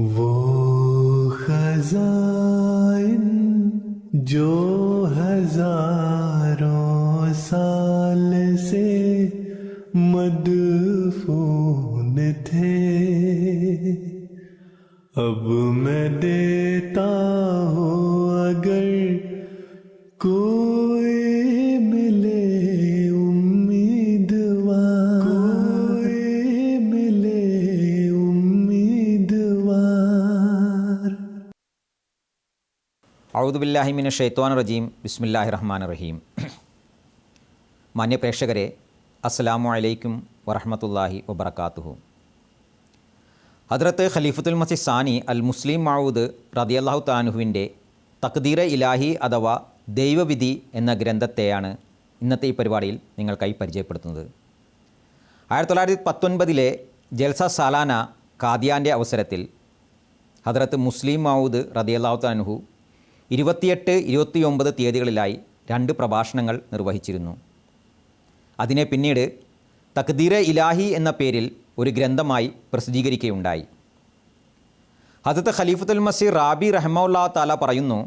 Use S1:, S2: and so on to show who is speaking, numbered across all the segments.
S1: वो खज़ाइन जो हजारों साल से मदफून थे, अब मैं देता हूँ अगर कोई मिले उम्मीदवार, कोई मिले उम्मीदवार।
S2: ഔദു ബില്ലാഹി മിനശ് ശൈത്വാനിർ റജീം. ബിസ്മില്ലാഹിർ റഹ്മാനിർ റഹീം. മാന്യ പ്രേക്ഷകരെ, അസ്സലാമു അലൈക്കും വറഹ്മത്തുള്ളാഹി വബറകാതുഹു. ഹദ്റത്ത് ഖലീഫത്തുൽ മസീഹ് സാനി അൽ മുസ്ലിം മഊദ് റളിയല്ലാഹു തആല അൻഹുവിൻ്റെ തഖ്ദീറെ ഇലാഹി അഥവാ ദൈവവിധി എന്ന ഗ്രന്ഥത്തെയാണ് ഇന്നത്തെ ഈ പരിപാടിയിൽ നിങ്ങൾക്കായി പരിചയപ്പെടുത്തുന്നത്. 1919 ജൽസ സാലാന ഖാദിയാൻ്റെ അവസരത്തിൽ ഹദ്റത്ത് മുസ്ലിം മഊദ് റളിയല്ലാഹു തആല അൻഹു 28, 29 തീയതികളിലായി 2 പ്രഭാഷണങ്ങൾ നിർവഹിച്ചിരുന്നു. അതിനെ പിന്നീട് തഖ്ദീറെ ഇലാഹി എന്ന പേരിൽ ഒരു ഗ്രന്ഥമായി പ്രസിദ്ധീകരിക്കുകയുണ്ടായി. ഹദ്റത്ത് ഖലീഫത്തുൽ മസീഹ് റാബി റഹ്മത്തുള്ളാഹി തആല പറയുന്നു,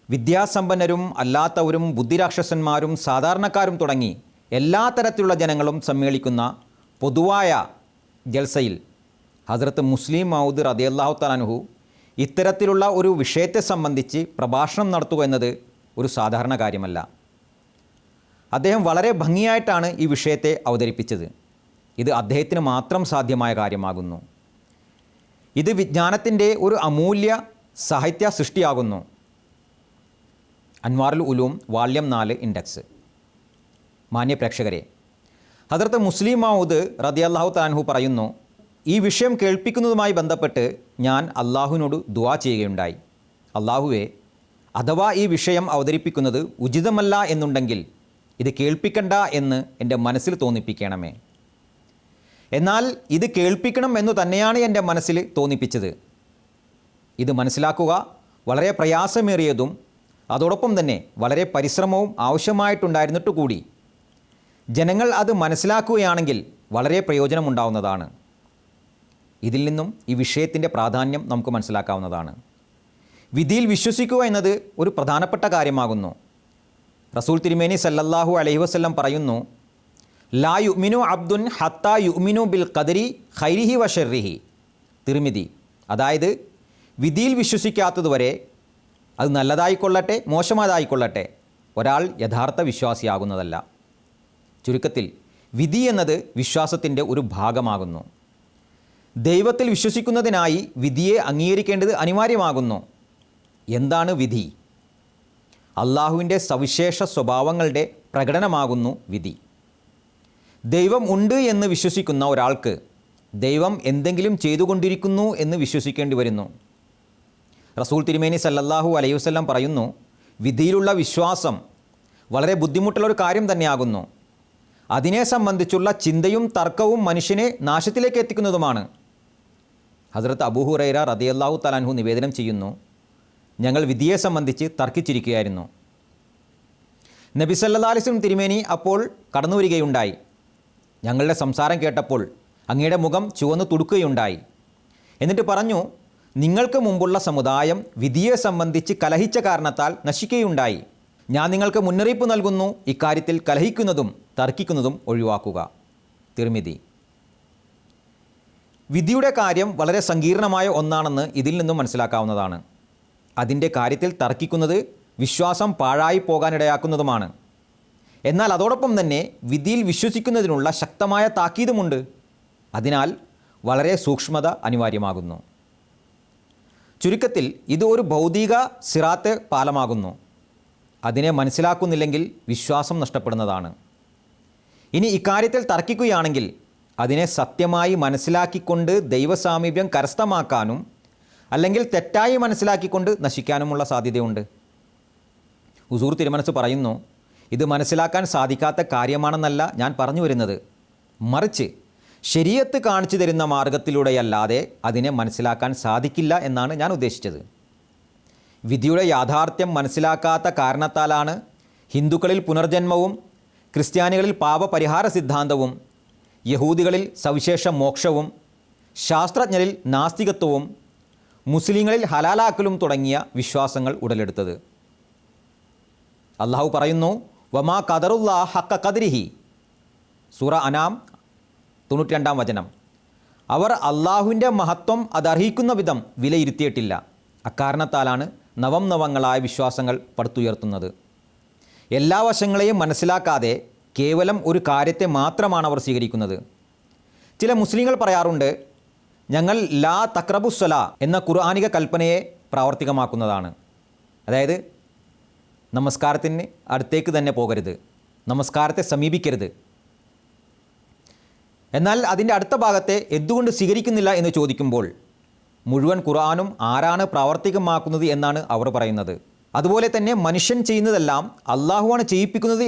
S2: വിദ്യാസമ്പന്നരും അല്ലാത്തവരും ബുദ്ധിരാക്ഷസന്മാരും സാധാരണക്കാരും തുടങ്ങി എല്ലാ തരത്തിലുള്ള ജനങ്ങളും സമ്മേളിക്കുന്ന പൊതുവായ ജൽസയിൽ ഹദ്റത്ത് മുസ്ലിം മഊദ് റളിയല്ലാഹു തആല അൻഹു ഇത്തരത്തിലുള്ള ഒരു വിഷയത്തെ സംബന്ധിച്ച് പ്രഭാഷണം നടത്തുക എന്നത് ഒരു സാധാരണ കാര്യമല്ല. അദ്ദേഹം വളരെ ഭംഗിയായിട്ടാണ് ഈ വിഷയത്തെ അവതരിപ്പിച്ചത്. ഇത് അദ്ദേഹത്തിന് മാത്രം സാധ്യമായ കാര്യമാകുന്നു. ഇത് വിജ്ഞാനത്തിൻ്റെ ഒരു അമൂല്യ സാഹിത്യ സൃഷ്ടിയാകുന്നു. അൻവാറുൽ ഉലൂം വാള്യം 4 ഇൻഡെക്സ്. മാന്യ പ്രേക്ഷകരെ, ഹദ്റത്ത് മുസ്ലിം മഊദ് റളിയല്ലാഹു തആല അൻഹു പറയുന്നു, ഈ വിഷയം കേൾപ്പിക്കുന്നതുമായി ബന്ധപ്പെട്ട് ഞാൻ അള്ളാഹുവിനോട് ദുആ ചെയ്യുകയുണ്ടായി. അള്ളാഹുവേ, അഥവാ ഈ വിഷയം അവതരിപ്പിക്കുന്നത് ഉചിതമല്ല എന്നുണ്ടെങ്കിൽ ഇത് കേൾപ്പിക്കണ്ട എന്ന് എൻ്റെ മനസ്സിൽ തോന്നിപ്പിക്കണമേ. എന്നാൽ ഇത് കേൾപ്പിക്കണം എന്നു തന്നെയാണ് എൻ്റെ മനസ്സിൽ തോന്നിപ്പിച്ചത്. ഇത് മനസ്സിലാക്കുക വളരെ പ്രയാസമേറിയതും അതോടൊപ്പം തന്നെ വളരെ പരിശ്രമവും ആവശ്യമായിട്ടുണ്ടായിരുന്നിട്ട് കൂടി ജനങ്ങൾ അത് മനസ്സിലാക്കുകയാണെങ്കിൽ വളരെ പ്രയോജനമുണ്ടാവുന്നതാണ്. ഇതിൽ നിന്നും ഈ വിഷയത്തിൻ്റെ പ്രാധാന്യം നമുക്ക് മനസ്സിലാക്കാവുന്നതാണ്. വിധിയിൽ വിശ്വസിക്കുക എന്നത് ഒരു പ്രധാനപ്പെട്ട കാര്യമാകുന്നു. റസൂൽ തിരുമേനി സല്ലല്ലാഹു അലൈഹി വസല്ലം പറയുന്നു, ലാ യുഅ്മിനു അബ്ദുൻ ഹത്താ യുഅ്മിനു ബിൽ ഖദരി ഖൈരിഹി വ ശർരിഹി. തിർമിദി. അതായത് വിധിയിൽ വിശ്വസിക്കാത്തതുവരെ, അത് നല്ലതായിക്കൊള്ളട്ടെ മോശമായതായിക്കൊള്ളട്ടെ, ഒരാൾ യഥാർത്ഥ വിശ്വാസിയാകുന്നതല്ല. ചുരുക്കത്തിൽ വിധി എന്നത് വിശ്വാസത്തിൻ്റെ ഒരു ഭാഗമാകുന്നു. ദൈവത്തിൽ വിശ്വസിക്കുന്നതിനായി വിധിയെ അംഗീകരിക്കേണ്ടത് അനിവാര്യമാകുന്നു. എന്താണ് വിധി? അള്ളാഹുവിൻ്റെ സവിശേഷ സ്വഭാവങ്ങളുടെ പ്രകടനമാകുന്നു വിധി. ദൈവം ഉണ്ട് എന്ന് വിശ്വസിക്കുന്ന ഒരാൾക്ക് ദൈവം എന്തെങ്കിലും ചെയ്തുകൊണ്ടിരിക്കുന്നു എന്ന് വിശ്വസിക്കേണ്ടി വരുന്നു. റസൂൽ തിരുമേനി സല്ലല്ലാഹു അലൈഹി വസല്ലം പറയുന്നു, വിധിയിലുള്ള വിശ്വാസം വളരെ ബുദ്ധിമുട്ടുള്ളൊരു കാര്യം തന്നെയാകുന്നു. അതിനെ സംബന്ധിച്ചുള്ള ചിന്തയും തർക്കവും മനുഷ്യനെ നാശത്തിലേക്ക് എത്തിക്കുന്നതുമാണ്. ഹദ്റത്ത് അബൂ ഹുറൈറ റളിയല്ലാഹു തആല അൻഹു നിവേദനം ചെയ്യുന്നു, ഞങ്ങൾ വിധിയെ സംബന്ധിച്ച് തർക്കിച്ചിരിക്കുകയായിരുന്നു. നബി സല്ലല്ലാഹു അലൈഹി വസല്ലം തിരുമേനി അപ്പോൾ കടന്നു വരികയുണ്ടായി. ഞങ്ങളുടെ സംസാരം കേട്ടപ്പോൾ അങ്ങയുടെ മുഖം ചുവന്ന് തുടുക്കുകയുണ്ടായി. എന്നിട്ട് പറഞ്ഞു, നിങ്ങൾക്ക് മുമ്പുള്ള സമുദായം വിധിയെ സംബന്ധിച്ച് കലഹിച്ച കാരണത്താൽ നശിക്കുകയുണ്ടായി. ഞാൻ നിങ്ങൾക്ക് മുന്നറിയിപ്പ് നൽകുന്നു, ഇക്കാര്യത്തിൽ കലഹിക്കുന്നതും തർക്കിക്കുന്നതും ഒഴിവാക്കുക. തിർമിദി. വിധിയുടെ കാര്യം വളരെ സങ്കീർണമായ ഒന്നാണെന്ന് ഇതിൽ നിന്നും മനസ്സിലാക്കാവുന്നതാണ്. അതിൻ്റെ കാര്യത്തിൽ തർക്കിക്കുന്നത് വിശ്വാസം പാഴായി പോകാനിടയാക്കുന്നതുമാണ്. എന്നാൽ അതോടൊപ്പം തന്നെ വിധിയിൽ വിശ്വസിക്കുന്നതിനുള്ള ശക്തമായ താക്കീതുമുണ്ട്. അതിനാൽ വളരെ സൂക്ഷ്മത അനിവാര്യമാകുന്നു. ചുരുക്കത്തിൽ ഇത് ഒരു ഭൗതിക സിറാത്ത് പാലമാകുന്നു. അതിനെ മനസ്സിലാക്കുന്നില്ലെങ്കിൽ വിശ്വാസം നഷ്ടപ്പെടുന്നതാണ്. ഇനി ഇക്കാര്യത്തിൽ തർക്കിക്കുകയാണെങ്കിൽ അതിനെ സത്യമായി മനസ്സിലാക്കിക്കൊണ്ട് ദൈവസാമീപ്യം കരസ്ഥമാക്കാനും അല്ലെങ്കിൽ തെറ്റായി മനസ്സിലാക്കിക്കൊണ്ട് നശിക്കാനുമുള്ള സാധ്യതയുണ്ട്. ഹുസൂർ തിരുമനസ് പറയുന്നു, ഇത് മനസ്സിലാക്കാൻ സാധിക്കാത്ത കാര്യമാണെന്നല്ല ഞാൻ പറഞ്ഞു വരുന്നത്, മറിച്ച് ശരീഅത്ത് കാണിച്ചു തരുന്ന മാർഗത്തിലൂടെയല്ലാതെ അതിനെ മനസ്സിലാക്കാൻ സാധിക്കില്ല എന്നാണ് ഞാൻ ഉദ്ദേശിച്ചത്. വിധിയുടെ യാഥാർത്ഥ്യം മനസ്സിലാക്കാത്ത കാരണത്താലാണ് ഹിന്ദുക്കളിൽ പുനർജന്മവും ക്രിസ്ത്യാനികളിൽ പാപപരിഹാര സിദ്ധാന്തവും യഹൂദികളിൽ സവിശേഷ മോക്ഷവും ശാസ്ത്രജ്ഞരിൽ നാസ്തികത്വവും മുസ്ലിങ്ങളിൽ ഹലാലാക്കലും തുടങ്ങിയ വിശ്വാസങ്ങൾ ഉടലെടുത്തത്. അള്ളാഹു പറയുന്നു, വമാ ഖദറുല്ലാ ഹക്ക ഖദ്രിഹി, സൂറ അനാം 92-ാം വചനം. അവർ അള്ളാഹുവിൻ്റെ മഹത്വം അതർഹിക്കുന്ന വിധം വിലയിരുത്തിയിട്ടില്ല. അക്കാരണത്താലാണ് നവങ്ങളായ വിശ്വാസങ്ങൾ പടുത്തുയർത്തുന്നത്. എല്ലാ വശങ്ങളെയും മനസ്സിലാക്കാതെ കേവലം ഒരു കാര്യത്തെ മാത്രമാണ് അവർ സ്വീകരിക്കുന്നത്. ചില മുസ്ലിങ്ങൾ പറയാറുണ്ട്, ഞങ്ങൾ ലാ തക്രബുസ്വല എന്ന ഖുർആനിക കൽപ്പനയെ പ്രാവർത്തികമാക്കുന്നതാണ്. അതായത് നമസ്കാരത്തിന് അടുത്തേക്ക് തന്നെ പോകരുത്, നമസ്കാരത്തെ സമീപിക്കരുത്. എന്നാൽ അതിൻ്റെ അടുത്ത ഭാഗത്തെ എന്തുകൊണ്ട് സ്വീകരിക്കുന്നില്ല എന്ന് ചോദിക്കുമ്പോൾ മുഴുവൻ ഖുർആനും ആരാണ് പ്രാവർത്തികമാക്കുന്നത് എന്നാണ് അവർ പറയുന്നത്. അതുപോലെ തന്നെ മനുഷ്യൻ ചെയ്യുന്നതെല്ലാം അള്ളാഹുവാണ് ചെയ്യിപ്പിക്കുന്നത്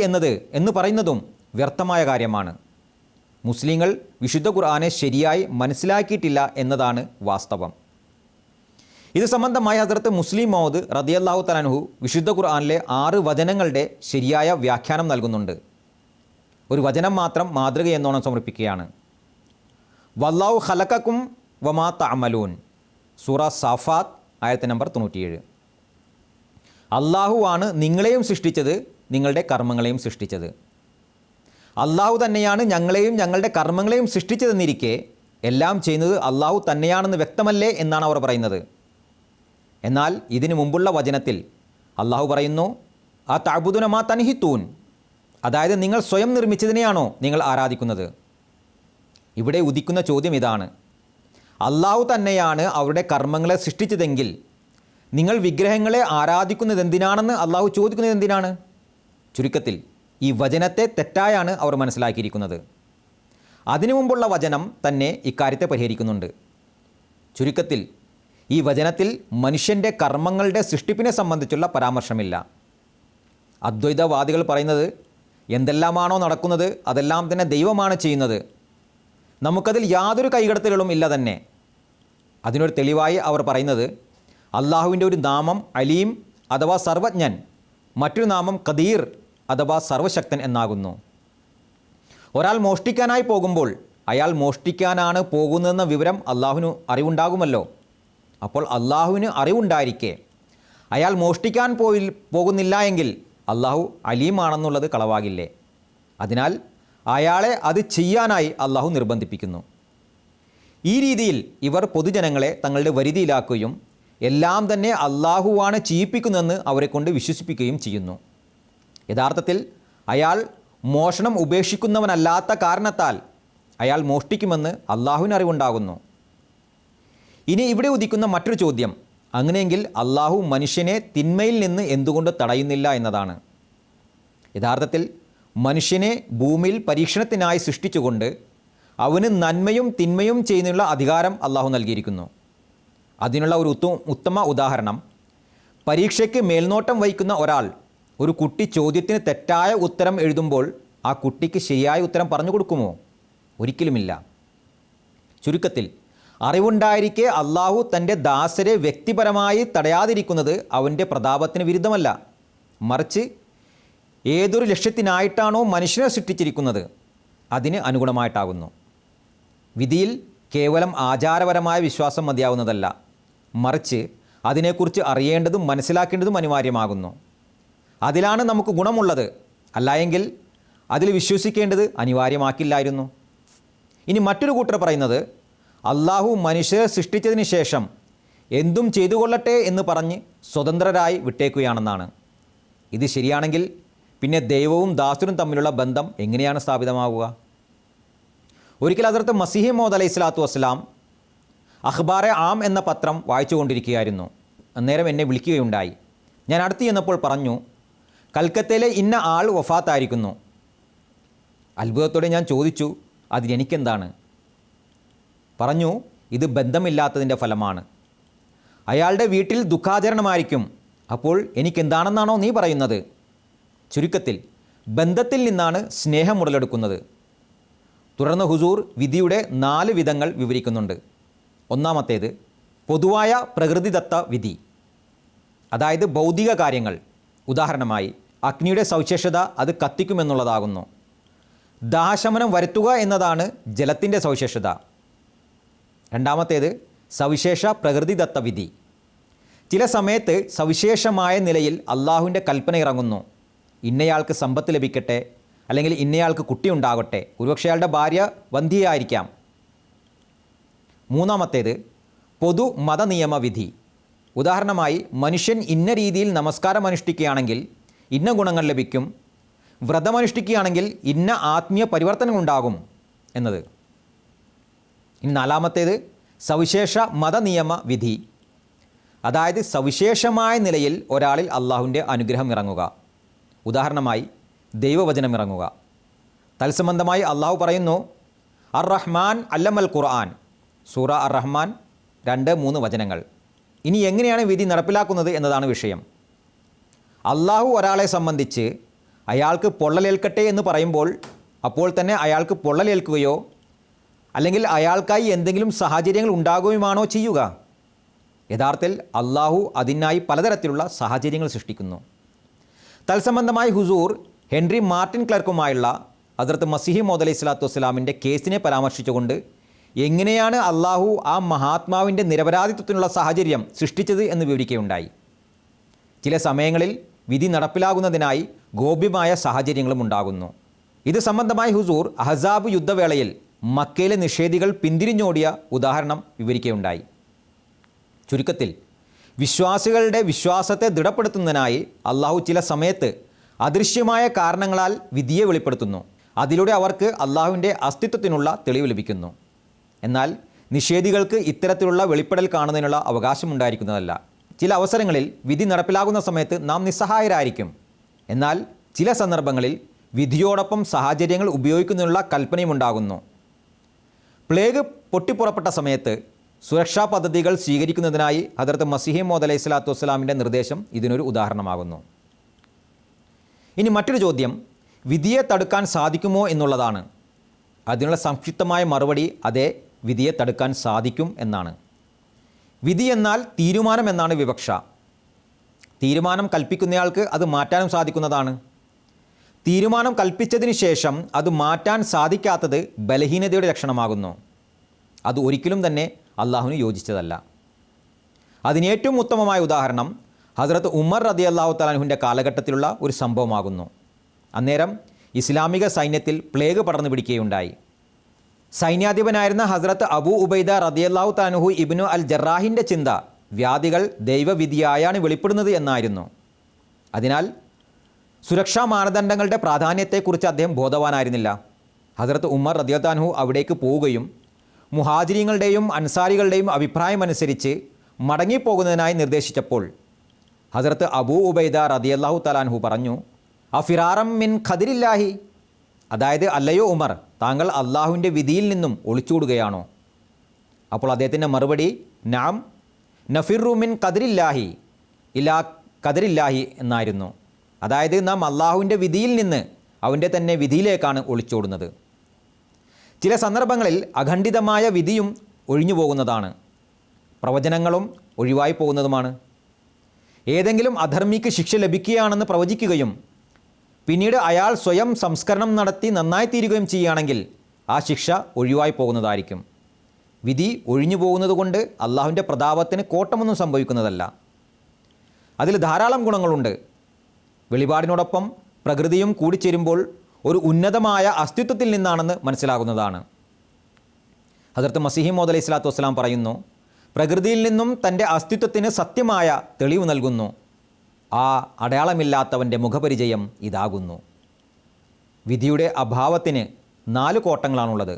S2: എന്ന് പറയുന്നതും വ്യർത്ഥമായ കാര്യമാണ്. മുസ്ലിങ്ങൾ വിശുദ്ധ ഖുർആനെ ശരിയായി മനസ്സിലാക്കിയിട്ടില്ല എന്നതാണ് വാസ്തവം. ഇത് സംബന്ധമായി ഹദ്റത്ത് മുസ്ലിം മൗദ് റളിയല്ലാഹു തആല അൻഹു വിശുദ്ധ ഖുർആനിലെ 6 വചനങ്ങളുടെ ശരിയായ വ്യാഖ്യാനം നൽകുന്നുണ്ട്. ഒരു വചനം മാത്രം മാതൃക എന്നോണം സമർപ്പിക്കുകയാണ്. വല്ലാഹു ഖലഖക്കും വമാ തഅമലൂൻ, സൂറ സാഫാത്ത് ആയത്ത് നമ്പർ 97. അള്ളാഹുവാണ് നിങ്ങളെയും സൃഷ്ടിച്ചത്, നിങ്ങളുടെ കർമ്മങ്ങളെയും സൃഷ്ടിച്ചത്. അള്ളാഹു തന്നെയാണ് ഞങ്ങളെയും ഞങ്ങളുടെ കർമ്മങ്ങളെയും സൃഷ്ടിച്ചതെന്നിരിക്കെ എല്ലാം ചെയ്യുന്നത് അള്ളാഹു തന്നെയാണെന്ന് വ്യക്തമല്ലേ എന്നാണ് അവർ പറയുന്നത്. എന്നാൽ ഇതിനു മുമ്പുള്ള വചനത്തിൽ അള്ളാഹു പറയുന്നു, ആ തഅബുദുന മാ തൻഹിത്തൂൻ, അതായത് നിങ്ങൾ സ്വയം നിർമ്മിച്ചതിനെയാണോ നിങ്ങൾ ആരാധിക്കുന്നത്. ഇവിടെ ഉദിക്കുന്ന ചോദ്യം ഇതാണ്, അള്ളാഹു തന്നെയാണ് അവരുടെ കർമ്മങ്ങളെ സൃഷ്ടിച്ചതെങ്കിൽ നിങ്ങൾ വിഗ്രഹങ്ങളെ ആരാധിക്കുന്നത് എന്തിനാണെന്ന് അള്ളാഹു ചോദിക്കുന്നത് എന്തിനാണ്? ചുരുക്കത്തിൽ ഈ വചനത്തെ തെറ്റായാണ് അവർ മനസ്സിലാക്കിയിരിക്കുന്നത്. അതിനു മുമ്പുള്ള വചനം തന്നെ ഇക്കാര്യത്തെ പരിഹരിക്കുന്നുണ്ട്. ചുരുക്കത്തിൽ ഈ വചനത്തിൽ മനുഷ്യൻ്റെ കർമ്മങ്ങളുടെ സൃഷ്ടിപ്പിനെ സംബന്ധിച്ചുള്ള പരാമർശമില്ല. അദ്വൈതവാദികൾ പറയുന്നത് എന്തെല്ലാമാണോ നടക്കുന്നത് അതെല്ലാം തന്നെ ദൈവമാണ് ചെയ്യുന്നത്, നമുക്കതിൽ യാതൊരു കൈകടത്തലുകളും ഇല്ല തന്നെ. അതിനൊരു തെളിവായി അവർ പറയുന്നത് അള്ളാഹുവിൻ്റെ ഒരു നാമം അലീം അഥവാ സർവജ്ഞൻ, മറ്റൊരു നാമം ഖദീർ അഥവാ സർവശക്തൻ എന്നാകുന്നു. ഒരാൾ മോഷ്ടിക്കാനായി പോകുമ്പോൾ അയാൾ മോഷ്ടിക്കാനാണ് പോകുന്നതെന്ന വിവരം അള്ളാഹുവിന് അറിവുണ്ടാകുമല്ലോ. അപ്പോൾ അള്ളാഹുവിന് അറിവുണ്ടായിരിക്കെ അയാൾ മോഷ്ടിക്കാൻ പോകുന്നില്ല എങ്കിൽ അള്ളാഹു അലീമാണെന്നുള്ളത് കളവാകില്ലേ? അതിനാൽ അയാളെ അത് ചെയ്യാനായി അള്ളാഹു നിർബന്ധിപ്പിക്കുന്നു. ഈ രീതിയിൽ ഇവർ പൊതുജനങ്ങളെ തങ്ങളുടെ വരുതിയിലാക്കുകയും എല്ലാം തന്നെ അള്ളാഹുവാണ് ചെയ്യിപ്പിക്കുന്നതെന്ന് അവരെ കൊണ്ട് വിശ്വസിപ്പിക്കുകയും ചെയ്യുന്നു. യഥാർത്ഥത്തിൽ അയാൾ മോഷണം ഉപേക്ഷിക്കുന്നവനല്ലാത്ത കാരണത്താൽ അയാൾ മോഷ്ടിക്കുമെന്ന് അള്ളാഹുവിന് അറിവുണ്ടാകുന്നു. ഇനി ഇവിടെ ഉദിക്കുന്ന മറ്റൊരു ചോദ്യം, അങ്ങനെയെങ്കിൽ അള്ളാഹു മനുഷ്യനെ തിന്മയിൽ നിന്ന് എന്തുകൊണ്ട് തടയുന്നില്ല എന്നതാണ്. യഥാർത്ഥത്തിൽ മനുഷ്യനെ ഭൂമിയിൽ പരീക്ഷണത്തിനായി സൃഷ്ടിച്ചുകൊണ്ട് അവന് നന്മയും തിന്മയും ചെയ്യുന്നതിനുള്ള അധികാരം അള്ളാഹു നൽകിയിരിക്കുന്നു. അതിനുള്ള ഒരു ഉത്തമ ഉദാഹരണം, പരീക്ഷയ്ക്ക് മേൽനോട്ടം വഹിക്കുന്ന ഒരാൾ ഒരു കുട്ടി ചോദ്യത്തിന് തെറ്റായ ഉത്തരം എഴുതുമ്പോൾ ആ കുട്ടിക്ക് ശരിയായ ഉത്തരം പറഞ്ഞു കൊടുക്കുമോ? ഒരിക്കലുമില്ല. ചുരുക്കത്തിൽ അറിവുണ്ടായിരിക്കെ അള്ളാഹു തൻ്റെ ദാസരെ വ്യക്തിപരമായി തടയാതിരിക്കുന്നത് അവൻ്റെ പ്രതാപത്തിന് വിരുദ്ധമല്ല, മറിച്ച് ഏതൊരു ലക്ഷ്യത്തിനായിട്ടാണോ മനുഷ്യനെ സൃഷ്ടിച്ചിരിക്കുന്നത് അതിന് അനുഗുണമായിട്ടാകുന്നു. വിധിയിൽ കേവലം ആചാരപരമായ വിശ്വാസം മതിയാവുന്നതല്ല, മറിച്ച് അതിനെക്കുറിച്ച് അറിയേണ്ടതും മനസ്സിലാക്കേണ്ടതും അനിവാര്യമാകുന്നു. അതിലാണ് നമുക്ക് ഗുണമുള്ളത്, അല്ലായെങ്കിൽ അതിൽ വിശ്വസിക്കേണ്ടത് അനിവാര്യമാക്കില്ലായിരുന്നു. ഇനി മറ്റൊരു കൂട്ടർ പറയുന്നത് അള്ളാഹു മനുഷ്യരെ സൃഷ്ടിച്ചതിന് ശേഷം എന്തും ചെയ്തു കൊള്ളട്ടെ എന്ന് പറഞ്ഞ് സ്വതന്ത്രരായി വിട്ടേക്കുകയാണെന്നാണ്. ഇത് ശരിയാണെങ്കിൽ പിന്നെ ദൈവവും ദാസരും തമ്മിലുള്ള ബന്ധം എങ്ങനെയാണ് സ്ഥാപിതമാവുക? ഒരിക്കൽ ഹദ്റത്ത് മസീഹ് മൗഊദ് അലൈഹി സ്വലാത്തു വസ്സലാം അഖ്ബാറെ ആം എന്ന പത്രം വായിച്ചുകൊണ്ടിരിക്കുകയായിരുന്നു. അന്നേരം എന്നെ വിളിക്കുകയുണ്ടായി. ഞാൻ അടുത്ത് ചെന്നപ്പോൾ പറഞ്ഞു, കൽക്കത്തയിലെ ഇന്ന ആൾ വഫാത്തായിരിക്കുന്നു. അത്ഭുതത്തോടെ ഞാൻ ചോദിച്ചു, അതിനെനിക്കെന്താണ്? പറഞ്ഞു, ഇത് ബന്ധമില്ലാത്തതിൻ്റെ ഫലമാണ്. അയാളുടെ വീട്ടിൽ ദുഃഖാചരണമായിരിക്കും. അപ്പോൾ എനിക്കെന്താണെന്നാണോ നീ പറയുന്നത്? ചുരുക്കത്തിൽ ബന്ധത്തിൽ നിന്നാണ് സ്നേഹം ഉടലെടുക്കുന്നത്. തുടർന്ന് ഹുസൂർ വിധിയുടെ 4 വിധങ്ങൾ വിവരിക്കുന്നുണ്ട്. ഒന്നാമത്തേത് പൊതുവായ പ്രകൃതിദത്ത വിധി, അതായത് ഭൗതിക കാര്യങ്ങൾ. ഉദാഹരണമായി അഗ്നിയുടെ സവിശേഷത അത് കത്തിക്കുമെന്നുള്ളതാകുന്നു. ദാഹശമനം വരുത്തുക എന്നതാണ് ജലത്തിൻ്റെ സവിശേഷത. രണ്ടാമത്തേത് സവിശേഷ പ്രകൃതിദത്ത വിധി. ചില സമയത്ത് സവിശേഷമായ നിലയിൽ അള്ളാഹുവിൻ്റെ കൽപ്പന ഇറങ്ങുന്നു. ഇന്നയാൾക്ക് സമ്പത്ത് ലഭിക്കട്ടെ, അല്ലെങ്കിൽ ഇന്നയാൾക്ക് കുട്ടി ഉണ്ടാകട്ടെ. ഒരുപക്ഷെ അയാളുടെ ഭാര്യ വന്ധ്യയായിരിക്കാം. മൂന്നാമത്തേത് പൊതു മതനിയമവിധി. ഉദാഹരണമായി, മനുഷ്യൻ ഇന്ന രീതിയിൽ നമസ്കാരം അനുഷ്ഠിക്കുകയാണെങ്കിൽ ഇന്ന ഗുണങ്ങൾ ലഭിക്കും, വ്രതമനുഷ്ഠിക്കുകയാണെങ്കിൽ ഇന്ന ആത്മീയ പരിവർത്തനങ്ങളുണ്ടാകും എന്നത്. ഇനി നാലാമത്തേത് സവിശേഷ മതനിയമ വിധി. അതായത് സവിശേഷമായ നിലയിൽ ഒരാളിൽ അള്ളാഹുവിൻ്റെ അനുഗ്രഹം ഇറങ്ങുക. ഉദാഹരണമായി, ദൈവവചനം ഇറങ്ങുക. തത്സംബന്ധമായി അള്ളാഹു പറയുന്നു, അർ റഹ്മാൻ അല്ലമൽ ഖുർആൻ, സൂറ അർ റഹ്മാൻ 2-3 വചനങ്ങൾ. ഇനി എങ്ങനെയാണ് വിധി നടപ്പിലാക്കുന്നത് എന്നതാണ് വിഷയം. അള്ളാഹു ഒരാളെ സംബന്ധിച്ച് അയാൾക്ക് പൊള്ളലേൽക്കട്ടെ എന്ന് പറയുമ്പോൾ അപ്പോൾ തന്നെ അയാൾക്ക് പൊള്ളലേൽക്കുകയോ അല്ലെങ്കിൽ അയാൾക്കായി എന്തെങ്കിലും സാഹചര്യങ്ങൾ ഉണ്ടാകുകയുമാണോ ചെയ്യുക? യഥാർത്ഥത്തിൽ അള്ളാഹു അതിനായി പലതരത്തിലുള്ള സാഹചര്യങ്ങൾ സൃഷ്ടിക്കുന്നു. തത്സംബന്ധമായി ഹുസൂർ ഹെൻറി മാർട്ടിൻ ക്ലർക്കുമായുള്ള ഹദ്റത്ത് മസീഹ് മൗഊദ് അലൈഹി സ്വലാത്തു വസ്സലാമിൻ്റെ കേസിനെ പരാമർശിച്ചുകൊണ്ട് എങ്ങനെയാണ് അള്ളാഹു ആ മഹാത്മാവിൻ്റെ നിരപരാധിത്വത്തിനുള്ള സാഹചര്യം സൃഷ്ടിച്ചത് എന്ന് വിവരിക്കുകയുണ്ടായി. ചില സമയങ്ങളിൽ വിധി നടപ്പിലാകുന്നതിനായി ഗോപ്യമായ സാഹചര്യങ്ങളും ഉണ്ടാകുന്നു. ഇത് സംബന്ധമായി ഹുസൂർ അഹ്സാബ് യുദ്ധവേളയിൽ മക്കയിലെ നിഷേധികൾ പിന്തിരിഞ്ഞോടിയ ഉദാഹരണം വിവരിക്കുകയുണ്ടായി. ചുരുക്കത്തിൽ, വിശ്വാസികളുടെ വിശ്വാസത്തെ ദൃഢപ്പെടുത്തുന്നതിനായി അള്ളാഹു ചില സമയത്ത് അദൃശ്യമായ കാരണങ്ങളാൽ വിധിയെ വെളിപ്പെടുത്തുന്നു. അതിലൂടെ അവർക്ക് അള്ളാഹുവിൻ്റെ അസ്തിത്വത്തിനുള്ള തെളിവ് ലഭിക്കുന്നു. എന്നാൽ നിഷേധികൾക്ക് ഇത്തരത്തിലുള്ള വെളിപ്പെടൽ കാണുന്നതിനുള്ള അവകാശമുണ്ടായിരിക്കുന്നതല്ല. ചില അവസരങ്ങളിൽ വിധി നടപ്പിലാകുന്ന സമയത്ത് നാം നിസ്സഹായരായിരിക്കും. എന്നാൽ ചില സന്ദർഭങ്ങളിൽ വിധിയോടൊപ്പം സാഹചര്യങ്ങൾ ഉപയോഗിക്കുന്നതിനുള്ള കൽപ്പനയുമുണ്ടാകുന്നു. പ്ലേഗ് പൊട്ടിപ്പുറപ്പെട്ട സമയത്ത് സുരക്ഷാ പദ്ധതികൾ സ്വീകരിക്കുന്നതിനായി ഹദ്റത്ത് മസീഹ് മൗഊദ് അലൈഹി സ്വലാത്തു വസ്സലാമിൻ്റെ നിർദ്ദേശം ഇതിനൊരു ഉദാഹരണമാകുന്നു. ഇനി മറ്റൊരു ചോദ്യം, വിധിയെ തടുക്കാൻ സാധിക്കുമോ എന്നുള്ളതാണ്. അതിനുള്ള സംക്ഷിപ്തമായ മറുപടി അതെ, വിധിയെ തടുക്കാൻ സാധിക്കും എന്നാണ്. വിധി എന്നാൽ തീരുമാനം എന്നാണ് വിവക്ഷ. തീരുമാനം കൽപ്പിക്കുന്നയാൾക്ക് അത് മാറ്റാനും സാധിക്കുന്നതാണ്. തീരുമാനം കൽപ്പിച്ചതിന് ശേഷം അത് മാറ്റാൻ സാധിക്കാത്തത് ബലഹീനതയുടെ ലക്ഷണമാകുന്നു. അത് ഒരിക്കലും തന്നെ അള്ളാഹുവിന് യോജിച്ചതല്ല. അതിനേറ്റവും ഉത്തമമായ ഉദാഹരണം ഹദ്റത്ത് ഉമർ റളിയല്ലാഹു തആല അൻഹുവിൻ്റെ കാലഘട്ടത്തിലുള്ള ഒരു സംഭവമാകുന്നു. അന്നേരം ഇസ്ലാമിക സൈന്യത്തിൽ പ്ലേഗ് പടർന്നു പിടിക്കുകയുണ്ടായി. സൈന്യാധിപനായിരുന്ന ഹസ്രത്ത് അബൂ ഉബൈദ റളിയല്ലാഹു തആല അൻഹു ഇബ്നു അൽ ജറാഹിൻ്റെ ചിന്ത വ്യാധികൾ ദൈവവിധിയായാണ് വെളിപ്പെടുന്നത് എന്നായിരുന്നു. അതിനാൽ സുരക്ഷാ മാനദണ്ഡങ്ങളുടെ പ്രാധാന്യത്തെക്കുറിച്ച് അദ്ദേഹം ബോധവാനായിരുന്നില്ല. ഹസ്രത്ത് ഉമർ റളിയല്ലാഹു അൻഹു അവിടേക്ക് പോവുകയും മുഹാജിരിങ്ങളുടെയും അൻസാരികളുടെയും അഭിപ്രായമനുസരിച്ച് മടങ്ങിപ്പോകുന്നതിനായി നിർദ്ദേശിച്ചപ്പോൾ ഹസ്രത്ത് അബൂ ഉബൈദ റളിയല്ലാഹു തആല അൻഹു പറഞ്ഞു, അഫിറാറം മിൻ ഖദരില്ലാഹി, അതായത് അല്ലയോ ഉമർ, താങ്കൾ അള്ളാഹുവിൻ്റെ വിധിയിൽ നിന്നും ഒളിച്ചോടുകയാണോ? അപ്പോൾ അദ്ദേഹത്തിൻ്റെ മറുപടി നാം നഫിറു മിൻ ഖദരില്ലാഹി ഇലാ ഖദരില്ലാഹി എന്നായിരുന്നു. അതായത് നാം അള്ളാഹുവിൻ്റെ വിധിയിൽ നിന്ന് അവൻ്റെ തന്നെ വിധിയിലേക്കാണ് ഒളിച്ചോടുന്നത്. ചില സന്ദർഭങ്ങളിൽ അഖണ്ഡിതമായ വിധിയും ഒഴിഞ്ഞു പോകുന്നതാണ്, പ്രവചനങ്ങളും ഒഴിവായി പോകുന്നതുമാണ്. ഏതെങ്കിലും അധർമ്മിക്ക് ശിക്ഷ ലഭിക്കുകയാണെന്ന് പ്രവചിക്കുകയും പിന്നീട് അയാൾ സ്വയം സംസ്കരണം നടത്തി നന്നായി തീരുകയും ചെയ്യുകയാണെങ്കിൽ ആ ശിക്ഷ ഒഴിവായി പോകുന്നതായിരിക്കും. വിധി ഒഴിഞ്ഞു പോകുന്നത് കൊണ്ട് അള്ളാഹുവിൻ്റെ പ്രതാപത്തിന് കോട്ടമൊന്നും സംഭവിക്കുന്നതല്ല. അതിൽ ധാരാളം ഗുണങ്ങളുണ്ട്. വെളിപാടിനോടൊപ്പം പ്രകൃതിയും കൂടിച്ചേരുമ്പോൾ ഒരു ഉന്നതമായ അസ്തിത്വത്തിൽ നിന്നാണെന്ന് മനസ്സിലാകുന്നതാണ്. ഹദ്റത്ത് മസീഹ് മൗഊദ് അലൈഹി സ്വലാത്തു വസ്സലാം പറയുന്നു, പ്രകൃതിയിൽ നിന്നും തൻ്റെ അസ്തിത്വത്തിന് സത്യമായ തെളിവ് നൽകുന്നു. ആ അടയാളമില്ലാത്തവൻ്റെ മുഖപരിചയം ഇതാകുന്നു. വിധിയുടെ അഭാവത്തിന് 4 കോട്ടങ്ങളാണുള്ളത്.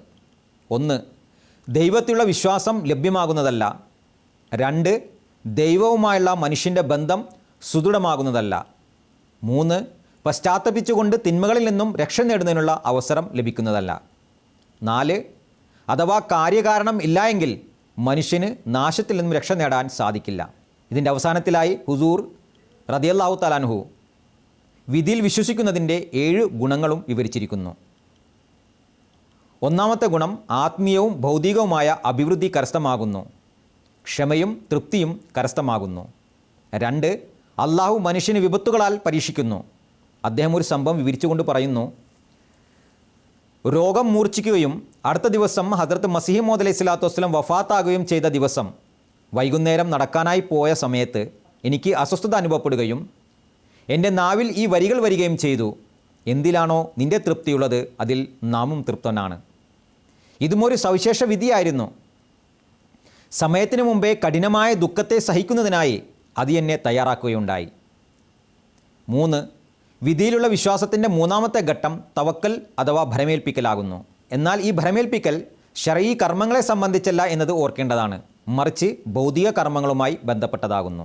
S2: 1, ദൈവത്തിലുള്ള വിശ്വാസം ലഭ്യമാകുന്നതല്ല. 2, ദൈവവുമായുള്ള മനുഷ്യൻ്റെ ബന്ധം സുദൃഢമാകുന്നതല്ല. 3, പശ്ചാത്തപിച്ചുകൊണ്ട് തിന്മകളിൽ നിന്നും രക്ഷ നേടുന്നതിനുള്ള അവസരം ലഭിക്കുന്നതല്ല. 4, അഥവാ കാര്യകാരണം ഇല്ലായെങ്കിൽ മനുഷ്യന് നാശത്തിൽ നിന്നും രക്ഷ നേടാൻ സാധിക്കില്ല. ഇതിൻ്റെ അവസാനത്തിലായി ഹുസൂർ റളിയല്ലാഹു തആല അൻഹു വിധിയിൽ വിശ്വസിക്കുന്നതിൻ്റെ 7 ഗുണങ്ങളും വിവരിച്ചിരിക്കുന്നു. 1-ാമത്തെ ഗുണം ആത്മീയവും ഭൗതികവുമായ അഭിവൃദ്ധി കരസ്ഥമാകുന്നു. ക്ഷമയും തൃപ്തിയും കരസ്ഥമാകുന്നു. 2, അള്ളാഹു മനുഷ്യന് വിപത്തുകളാൽ പരീക്ഷിക്കുന്നു. അദ്ദേഹം ഒരു സംഭവം വിവരിച്ചുകൊണ്ട് പറയുന്നു, രോഗം മൂർച്ഛിക്കുകയും അടുത്ത ദിവസം ഹദ്രത്ത് മസീഹ് മൗഊദ് അലൈഹി സ്വലാത്തു വസ്സലാം വഫാത്താകുകയും ചെയ്ത ദിവസം വൈകുന്നേരം നടക്കാനായി പോയ സമയത്ത് എനിക്ക് അസ്വസ്ഥത അനുഭവപ്പെടുകയും എൻ്റെ നാവിൽ ഈ വരികൾ വരികയും ചെയ്തു: എന്തിലാണോ നിൻ്റെ തൃപ്തിയുള്ളത് അതിൽ നാമും തൃപ്തനാണ്. ഇതും ഒരു സവിശേഷ വിധിയായിരുന്നു. സമയത്തിന് മുമ്പേ കഠിനമായ ദുഃഖത്തെ സഹിക്കുന്നതിനായി അത് എന്നെ തയ്യാറാക്കുകയുണ്ടായി. 3. വിധിയിലുള്ള വിശ്വാസത്തിൻ്റെ മൂന്നാമത്തെ ഘട്ടം തവക്കൽ അഥവാ ഭരമേൽപ്പിക്കലാകുന്നു. എന്നാൽ ഈ ഭരമേൽപ്പിക്കൽ ശർഈ കർമ്മങ്ങളെ സംബന്ധിച്ചല്ല എന്നത് ഓർക്കേണ്ടതാണ്, മറിച്ച് ഭൗതിക കർമ്മങ്ങളുമായി ബന്ധപ്പെട്ടതാകുന്നു.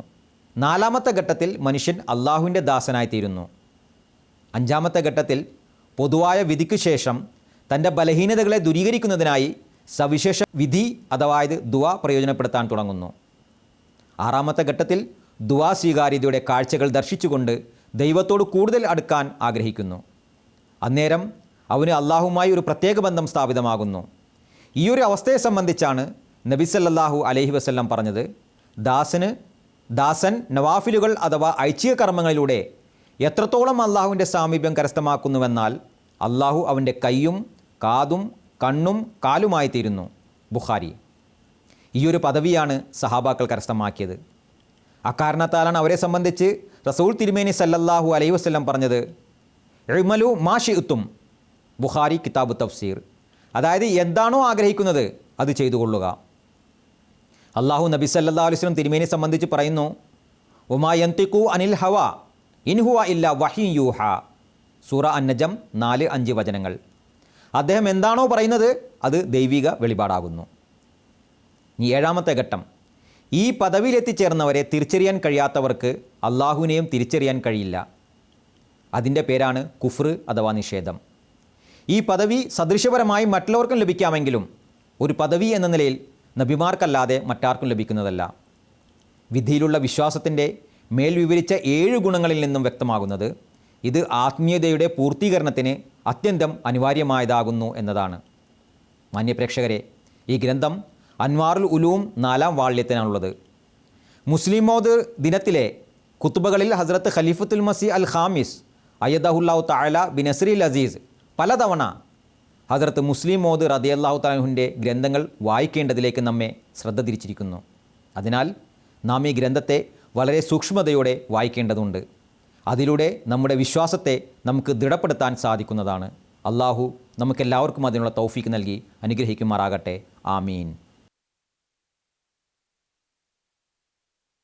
S2: 4ാമത്തെ ഘട്ടത്തിൽ മനുഷ്യൻ അള്ളാഹുവിൻ്റെ ദാസനായിത്തീരുന്നു. 5ാമത്തെ ഘട്ടത്തിൽ പൊതുവായ വിധിക്ക് ശേഷം തൻ്റെ ബലഹീനതകളെ ദൂരീകരിക്കുന്നതിനായി സവിശേഷ വിധി അഥവാ ദുആ പ്രയോജനപ്പെടുത്താൻ തുടങ്ങുന്നു. 6ാമത്തെ ഘട്ടത്തിൽ ദുആ സ്വീകാര്യതയുടെ കാഴ്ചകൾ ദർശിച്ചുകൊണ്ട് ദൈവത്തോട് കൂടുതൽ അടുക്കാൻ ആഗ്രഹിക്കുന്നു. അന്നേരം അവന് അള്ളാഹുമായി ഒരു പ്രത്യേക ബന്ധം സ്ഥാപിതമാകുന്നു. ഈ ഒരു അവസ്ഥയെ സംബന്ധിച്ചാണ് നബി സല്ലല്ലാഹു അലൈഹി വസല്ലം പറഞ്ഞത്: ദാസൻ നവാഫിലുകൾ അഥവാ ഐച്ഛിക കർമ്മങ്ങളിലൂടെ എത്രത്തോളം അള്ളാഹുവിൻ്റെ സാമീപ്യം കരസ്ഥമാക്കുന്നുവെന്നാൽ അള്ളാഹു അവൻ്റെ കൈയും കാതും കണ്ണും കാലുമായി തീരുന്നു. ബുഖാരി. ഈ ഒരു പദവിയാണ് സഹാബാക്കൾ കരസ്ഥമാക്കിയത്. അക്കാരണത്താലാണ് അവരെ സംബന്ധിച്ച് റസൂൽ തിരുമേനി സല്ലല്ലാഹു അലൈഹി വസല്ലം പറഞ്ഞത്: ഇഅ്മലു മാ ശിഅ്തും. ബുഖാരി കിതാബ് തഫ്സീർ. അതായത് എന്താണോ ആഗ്രഹിക്കുന്നത് അത് ചെയ്തു കൊള്ളുക. അള്ളാഹു നബി സല്ലല്ലാഹു അലൈഹി വസല്ലം തിരുമേനിയെ സംബന്ധിച്ച് പറയുന്നു: വമാ യൻതിഖു അനിൽ ഹവാ ഇൻ ഹുവ ഇല്ലാ വഹ്യു യൂഹാ. സൂറ അൻ-നജം 4-5 വചനങ്ങൾ. അദ്ദേഹം എന്താണോ പറയുന്നത് അത് ദൈവിക വെളിപാടാകുന്നു. ഇനി 7ാമത്തെ ഘട്ടം. ഈ പദവിയിലെത്തിച്ചേർന്നവരെ തിരിച്ചറിയാൻ കഴിയാത്തവർക്ക് അള്ളാഹുവിനെയും തിരിച്ചറിയാൻ കഴിയില്ല. അതിൻ്റെ പേരാണ് കുഫ്ർ അഥവാ നിഷേധം. ഈ പദവി സദൃശപരമായി മറ്റുള്ളവർക്കും ലഭിക്കാമെങ്കിലും ഒരു പദവി എന്ന നിലയിൽ നബിമാർക്കല്ലാതെ മറ്റാർക്കും ലഭിക്കുന്നതല്ല. വിധിയിലുള്ള വിശ്വാസത്തിൻ്റെ മേൽ വിവരിച്ച 7 ഗുണങ്ങളിൽ നിന്നും വ്യക്തമാകുന്നത് ഇത് ആത്മീയതയുടെ പൂർത്തീകരണത്തിന് അത്യന്തം അനിവാര്യമായതാകുന്നു എന്നതാണ്. മാന്യപ്രേക്ഷകരെ, ഈ ഗ്രന്ഥം അൻവാറുൽ ഉലൂം 4ാം വാള്യത്തിനാണുള്ളത്. മുസ്ലിം മൗദ് ദിനത്തിലെ കുത്തുബകളിൽ ഹസ്രത്ത് ഖലീഫത്തുൽ മസീഹ് അൽ ഖാമിസ് അയ്യദഹുല്ലാഹു തആല ബിനസ്രിൽ അസീസ് പലതവണ ഹസ്രത്ത് മുസ്ലിം മൗദ് റളിയല്ലാഹു തആല അൻഹുവിൻ്റെ ഗ്രന്ഥങ്ങൾ വായിക്കേണ്ടതിലേക്ക് നമ്മെ ശ്രദ്ധ തിരിച്ചിരിക്കുന്നു. അതിനാൽ നാം ഈ ഗ്രന്ഥത്തെ വളരെ സൂക്ഷ്മതയോടെ വായിക്കേണ്ടതുണ്ട്. അതിലൂടെ നമ്മുടെ വിശ്വാസത്തെ നമുക്ക് ദൃഢപ്പെടുത്താൻ സാധിക്കുന്നതാണ്. അള്ളാഹു നമുക്കെല്ലാവർക്കും അതിനുള്ള തൗഫീക്ക് നൽകി അനുഗ്രഹിക്കുമാറാകട്ടെ. ആമീൻ.